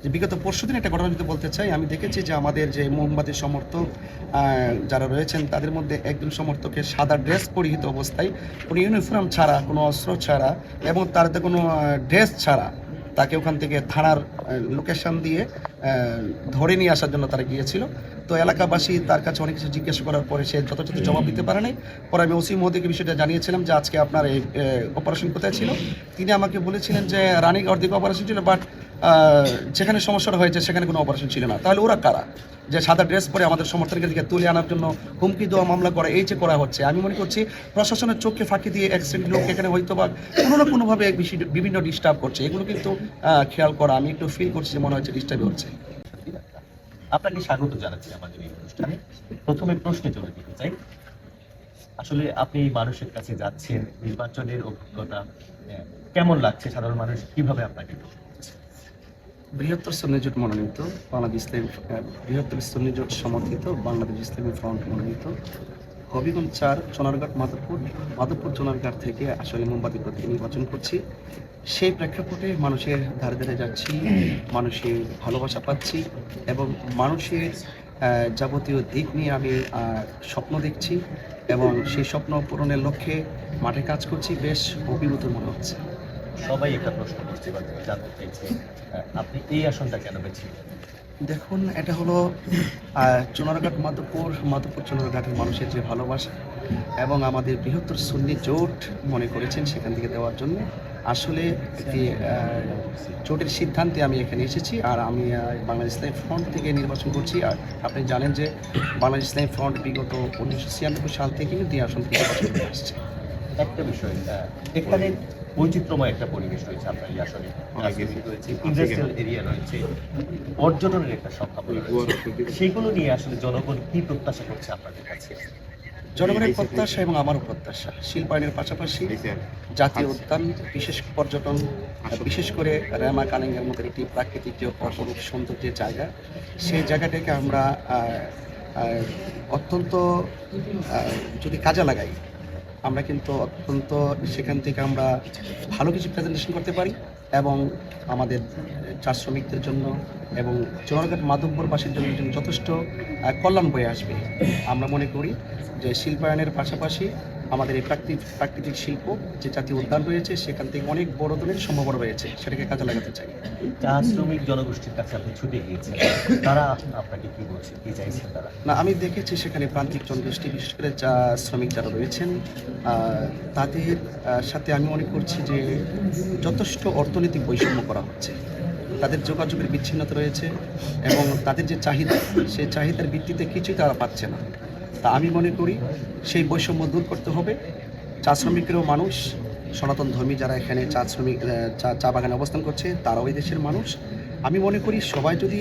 যে বিগত পরশুদিন একটা ঘটনা যদি বলতে চাই, আমি দেখেছি যে আমাদের যে মোমবাতি সমর্থক যারা রয়েছেন তাদের মধ্যে একজন সমর্থকের সাদা ড্রেস পরিহিত অবস্থায়, কোনো ইউনিফর্ম ছাড়া, কোনো অস্ত্র ছাড়া এবং তার কোনো ড্রেস ছাড়া তাকে ওখান থেকে থানার লোকেশন দিয়ে ধরে নিয়ে আসার জন্য তারা গিয়েছিল। তো এলাকাবাসী তার কাছে অনেক কিছু জিজ্ঞেস করার পরে সে যথাযথ জবাব দিতে পারে নাই। পরে আমি ওসি মহোদয়কে বিষয়টা জানিয়েছিলাম যে আজকে আপনার এই অপারেশন কোথায় ছিল। তিনি আমাকে বলেছিলেন যে রানীগড় দিকে অপারেশন ছিল, বাট যেখানে সমস্যাটা হয়েছে সেখানে কোনো অপারেশন ছিল না। তাহলে ওরা কারা যে সাদা ড্রেস পরে আমাদের সমর্থকদেরকে তুলে আনার জন্য হুমকি দেওয়া, মামলা করা, এই যে করা হচ্ছে? আমি মনে করছি প্রশাসনের চোখকে ফাঁকি দিয়ে এক শ্রেণীর লোক এখানে হয়তো বা কোনো না কোনোভাবে বিভিন্ন ডিস্টার্ব করছে। এগুলো কিন্তু খেয়াল করা, আমি একটু ফিল করছি যে মনে হচ্ছে ডিস্টার্ব হচ্ছে। আপনাকে স্বাগত জানাচ্ছি আমাদের এই অনুষ্ঠানে। প্রথমে প্রশ্নে চলে যেতে চাই, আসলে আপনি মানুষের কাছে যাচ্ছেন, নির্বাচনের অভিজ্ঞতা কেমন লাগছে? সাধারণ মানুষ কিভাবে আপনাকে বৃহত্তর সুন্নি জোট মনোনীত বাংলাদেশ ইসলামী বৃহত্তর সুন্নি জোট সমর্থিত বাংলাদেশ ইসলামী ফ্রন্ট মনোনীত হবিগঞ্জ 4 চোনারঘাট মাধবপুর চোনারঘাট থেকে আসলে মোমবাতি প্রতীক নির্বাচন করছি। সেই প্রেক্ষাপটে মানুষের ধারে ধারে যাচ্ছি, মানুষের ভালোবাসা পাচ্ছি এবং মানুষের যাবতীয় দিক নিয়ে আমি স্বপ্ন দেখছি এবং সেই স্বপ্ন পূরণের লক্ষ্যে মাঠে কাজ করছি। বেশ অভিভূত মনে হচ্ছে। সবাই একটা প্রশ্ন করছে বা জানতে চাইছে, আপনি এই আসনটা কেন বেছে নিলেন? দেখুন, এটা হলো চুনারঘাট মাধবপুর চুনারঘাটের মানুষের যে ভালোবাসা এবং আমাদের বৃহত্তর সুন্নি জোট মনে করেছেন সেখান থেকে দেওয়ার জন্য আসলে একটি জোটের সিদ্ধান্তে আমি এখানে এসেছি। আর আমি বাংলাদেশ ইসলামী ফ্রন্ট থেকে নির্বাচন করছি। আর আপনি জানেন যে বাংলাদেশ ইসলামী ফ্রন্ট বিগত 1996 সাল থেকে কিন্তু এই আসন থেকে নির্বাচন করে আসছে। একটা বিষয়, এখানে বৈচিত্র্যময় একটা পরিবেশ রয়েছে আপনার এই আসনে, রয়েছে ইন্ডাস্ট্রিয়াল এরিয়া রয়েছে, পর্যটনের একটা সম্ভাবনা রয়েছে। সেগুলো নিয়ে আসলে জনগণ কি প্রত্যাশা করছে আপনাদের কাছে? জনগণের প্রত্যাশা এবং আমারও প্রত্যাশা শিল্পায়নের পাশাপাশি জাতীয় উদ্যান, বিশেষ পর্যটন, বিশেষ করে রেমা কালিঙ্গের মতো একটি প্রাকৃতিক যে অপরূপ সৌন্দর্যের জায়গা, সেই জায়গাটাকে আমরা অত্যন্ত যদি কাজে লাগাই, আমরা কিন্তু অত্যন্ত সেখান থেকে আমরা ভালো কিছু প্রেজেন্টেশন করতে পারি এবং আমাদের চা শ্রমিকদের জন্য এবং চোরাঘাট মাধবপুরবাসীর জন্য যথেষ্ট কল্যাণ বয়ে আসবে। আমরা মনে করি যে শিল্পায়নের পাশাপাশি আমাদের এই প্রাকৃতিক শিল্প যে জাতীয় উদ্যান রয়েছে সেখান থেকে অনেক বড় ধরনের সম্ভাবনা রয়েছে, সেটাকে কাজে লাগাতে চাই। চা শ্রমিক জনগোষ্ঠীর কাছে আপনি ছুটে গিয়েছেন, তারা আপনাকে কি বলছে, কি চাইছেন তারা? না, আমি দেখেছি সেখানে প্রান্তিক জনগোষ্ঠী, বিশেষ করে চা শ্রমিক যারা রয়েছেন তাদের সাথে আমি মনে করছি যে যথেষ্ট অর্থনৈতিক বৈষম্য করা হচ্ছে। তাদের যোগাযোগের বিচ্ছিন্নতা রয়েছে এবং তাদের যে চাহিদা, সেই চাহিদার ভিত্তিতে কিছুই তারা পাচ্ছে না। তা আমি মনে করি সেই বৈষম্য দূর করতে হবে। চা শ্রমিকেরও মানুষ, সনাতন ধর্মী যারা এখানে চা বাগানে অবস্থান করছে তারাও এই দেশের মানুষ। আমি মনে করি সবাই যদি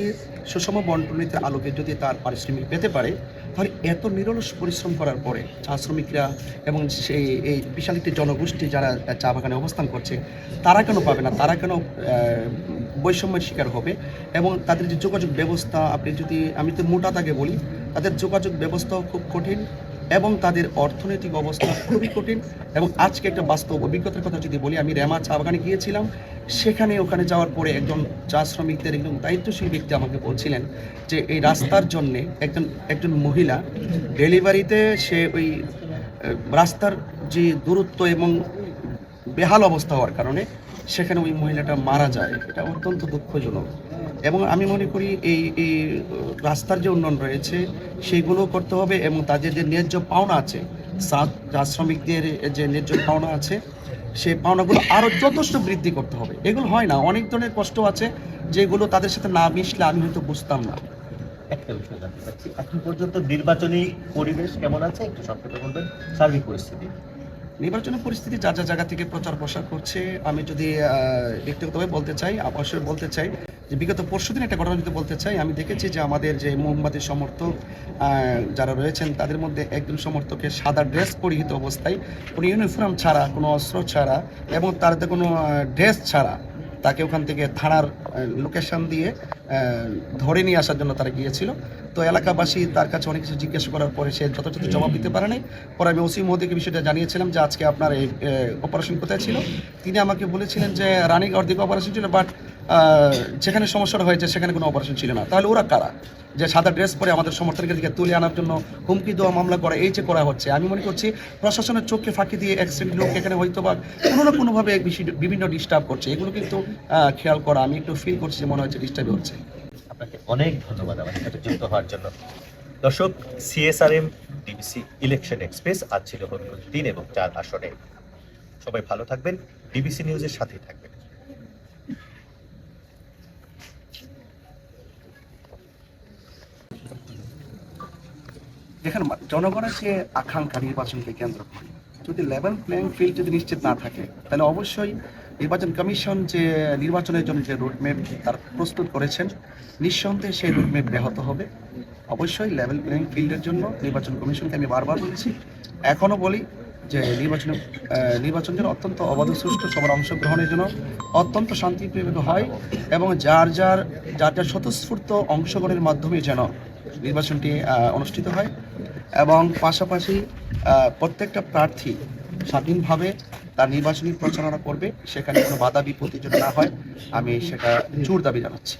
সুষম বন্টনীতির আলোকে যদি তার পারিশ্রমিক পেতে পারে, তাহলে এত নিরলস পরিশ্রম করার পরে চা শ্রমিকরা এবং সেই এই বিশাল একটি জনগোষ্ঠী যারা চা বাগানে অবস্থান করছে তারা কেন পাবে না? তারা কেন বৈষম্যের শিকার হবে? এবং তাদের যে যোগাযোগ ব্যবস্থা, আমি তো মোটা দাগে বলি, তাদের যোগাযোগ ব্যবস্থাও খুব কঠিন এবং তাদের অর্থনৈতিক অবস্থা খুবই কঠিন। এবং আজকে একটা বাস্তব অভিজ্ঞতার কথা যদি বলি, আমি রেমা চা বাগানে গিয়েছিলাম। ওখানে যাওয়ার পরে একজন চা শ্রমিকদের একজন দায়িত্বশীল ব্যক্তি আমাকে বলছিলেন যে এই রাস্তার জন্যে একজন মহিলা ডেলিভারিতে সে ওই রাস্তার যে দূরত্ব এবং বেহাল অবস্থা হওয়ার কারণে সেখানে ওই মহিলাটা মারা যায়। এটা অত্যন্ত দুঃখজনক এবং আমি মনে করি এই রাস্তার যে উন্নয়ন রয়েছে সেইগুলো করতে হবে এবং তাদের যে ন্যায্য পাওনা আছে, চা শ্রমিকদের যে ন্যায্য পাওনা আছে সেই পাওনাগুলো আরও যথেষ্ট বৃদ্ধি করতে হবে। এগুলো হয় না, অনেক ধরনের কষ্ট আছে যেগুলো তাদের সাথে না মিশলে আমি হয়তো বুঝতাম না। একটা বিষয় জানতে চাচ্ছি, এখন পর্যন্ত নির্বাচনী পরিবেশ কেমন আছে একটু সংক্ষেপে বলবেন, সার্বিক পরিস্থিতি? নির্বাচনের পরিস্থিতি যা জায়গা থেকে প্রচার প্রসার করছে, আমি যদি ব্যক্তিগতভাবে বলতে চাই, অবশ্যই বলতে চাই যে বিগত পরশুদিন একটা ঘটনা যদি বলতে চাই, আমি দেখেছি যে আমাদের যে মোমবাতি সমর্থক যারা রয়েছেন তাদের মধ্যে একজন সমর্থকের সাদা ড্রেস পরিহিত অবস্থায়, কোনো ইউনিফর্ম ছাড়া, কোনো অস্ত্র ছাড়া এবং তার কোনো ড্রেস ছাড়া তাকে ওখান থেকে থানার লোকেশন দিয়ে ধরে নিয়ে আসার জন্য তারা গিয়েছিল। তো এলাকাবাসী তার কাছে অনেক কিছু জিজ্ঞেস করার পরে সে যথাযথ জবাব দিতে পারে নাই। পরে আমি ওসি মহোদয়কে বিষয়টা জানিয়েছিলাম যে আজকে আপনার এই অপারেশন কোথায় ছিল। তিনি আমাকে বলেছিলেন যে রানীগড় দিকে অপারেশন ছিল, বাট যেখানে সমস্যাটা হয়েছে সেখানে কোনো অপারেশন ছিল না, তাহলে ওরা কারা যে সাদা ড্রেস পরে আমাদের সমর্থনকে দিকে তুলে আনার জন্য হুমকি দেওয়া, মামলা করা, এই যে করা হচ্ছে? আমি মনে করছি প্রশাসনের চোখকে ফাঁকি দিয়ে এক শ্রেণীর লোক এখানে হয়তো বা কোনো না কোনোভাবে বিভিন্ন ডিস্টার্ব করছে। এগুলো কিন্তু খেয়াল করা, আমি একটু ফিল করছি যে মনে হচ্ছে ডিস্টার্ব হচ্ছে। আপনাকে অনেক ধন্যবাদ আমাদের সাথে যুক্ত হওয়ার জন্য। দর্শক, সিএসআরএম ডিবিসি ইলেকশন এক্সপ্রেস আজ ছিল হবিগঞ্জ 3 এবং 4 আসনে। সবাই ভালো থাকবেন, ডিবিসি নিউজের সাথেই থাকবেন। দেখেন, জনগণের যে আকাঙ্ক্ষা নির্বাচনকে কেন্দ্র করে, যদি লেভেল প্লেইং ফিল্ড যদি নিশ্চিত না থাকে, তাহলে অবশ্যই নির্বাচন কমিশন যে নির্বাচনের জন্য যে রুটম্যাপ তার প্রস্তুত করেছেন, নিঃসন্দেহে সেই রুটম্যাপ ব্যাহত হবে। অবশ্যই লেভেল প্লেইং ফিল্ডের জন্য নির্বাচন কমিশনকে আমি বারবার বলছি, এখনও বলি যে নির্বাচন যেন অত্যন্ত অবাধ, সুষ্ঠু, সবার অংশগ্রহণের জন্য অত্যন্ত শান্তিপ্রিয় হয় এবং যার স্বতঃস্ফূর্ত অংশগ্রহণের মাধ্যমে যেন নির্বাচনটি অনুষ্ঠিত হয় এবং পাশাপাশি প্রত্যেকটা প্রার্থী স্বাধীনভাবে তার নির্বাচনী প্রচারণা করবে, সেখানে কোনো বাধা বিপত্তি যেন না হয়, আমি সেটা জোর দাবি জানাচ্ছি।